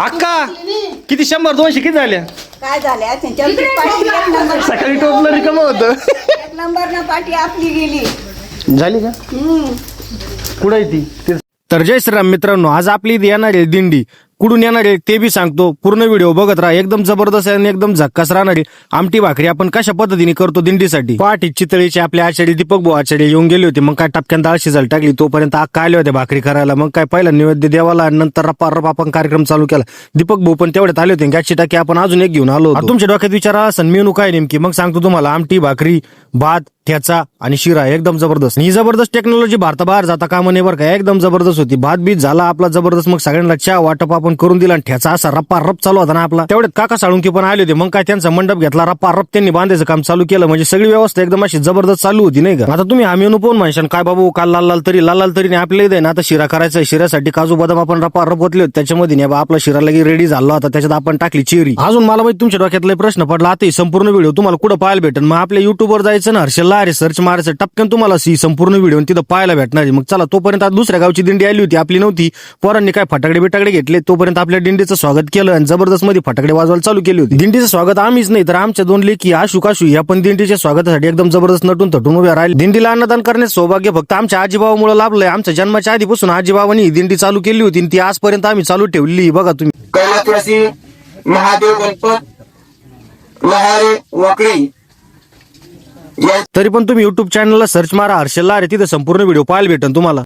अक्का किती 100-200 किती झाल्या? काय झाल्या त्यांच्यावरची पाठी एक नंबर सकाळी टोपलं रिकामं होतं. एक नंबर ना पाठी आपली गेली. झाली का? कुठं आहे ती? तर जय श्रीराम मित्रांनो, आज आपली इथे येणार आहे दिंडी. कुठून येणार आहे ते बी सांगतो. पूर्ण व्हिडिओ बघत राहा. एकदम जबरदस्त आणि एकदम झक्कास राहणार आहे. आमटी भाकरी आपण कशा पद्धतीने करतो दिंडीसाठी. पहाटे चितळीचे आपले आचार्य दीपक भाऊ आचार्य येऊन गेले होते. मग काय टपक्यात डाळ शिजायला टाकली. तोपर्यंत अक्का आले होते भाकरी करायला. मग काय पहिला नैवेद्य देवाला आणि नंतर रप्पा आपण कार्यक्रम चालू केला. दीपक भाऊ पण तेवढ्यात आले होते. गॅसची टाकी आपण अजून एक घेऊन आलो होतो. तुमच्या डोक्यात विचार आला असेल मेनू काय नेमकी. मग सांगतो तुम्हाला. आमटी भाकरी, भात, ठेचा आणि शिरा एकदम जबरदस्त. ही जबरदस्त टेक्नॉलॉजी भारताबाहेर जाता कामा नये बरं का. एकदम जबरदस्त होती. भात बीत झाला आपला जबरदस्त. मग सगळ्यांना चहा वाटप आपण करून दिला. ठेचा असा रप्पा रप चालू होता ना आपला. तेवढ्यात काका साळुंके पण आले होते. मग काय त्यांचा मंडप घेतला. रप्पा रप त्यांनी बांधायचं काम चालू केलं. म्हणजे सगळी व्यवस्था एकदम अशी जबरदस्त चालू होती नाही का. आता तुम्ही हा मेनू पाहून म्हणशाल काय बाबू काल लाल लाल तरी आपल्याला इथे ना आता शिरा करायचा. शिऱ्यासाठी काजू बदाम आपण रप्पा रप होतले होते. त्याच्यामध्ये आपला शिरा लगे रेडी झाला होता. त्याच्यात आपण टाकली चेरी. अजून मला माहिती तुमच्या डोक्यातला प्रश्न पडला आता संपूर्ण व्हिडिओ तुम्हाला कुठं पाहायला भेटेल. मग आपल्या युट्यूबवर जायचं ना हर्षल लहारे सर्च मारायचं. टपक्यान तुम्हाला संपूर्ण व्हिडिओ तिथं पाहायला भेटणार. मग चला तोपर्यंत आज दुसऱ्या गावची दिंडी आली होती. आपली नव्हती. पोरांनी काय फटाकडे बिटाकडे घेतले. तोपर्यंत आपल्या दिंडीचं स्वागत केलं आणि जबरदस्त मध्ये फटाकडे वाजवायला चालू केली होती. दिंडीचं स्वागत आम्हीच नाही तर आमच्या दोन लेकी आशू काशू या पण दिंडीच्या स्वागतासाठी एकदम जबरदस्त नटून थटून उभ्या राहिले. दिंडीला अन्नदान करण्याचं सौभाग्य फक्त आमच्या आजीबाबामुळे लाभलंय. आमच्या जन्माच्या आधीपासून आजीबाबांनी ही दिंडी चालू केली होती आणि ती आजपर्यंत आम्ही चालू ठेवली. बघा तुम्ही. कैलास तुळशी महादेव गणपत लहारे वाकडी. तरी पण तुम्ही युट्यूब चॅनलला सर्च मारा हर्षल लहारे. तिथे संपूर्ण व्हिडिओ पाहायला भेटेल तुम्हाला.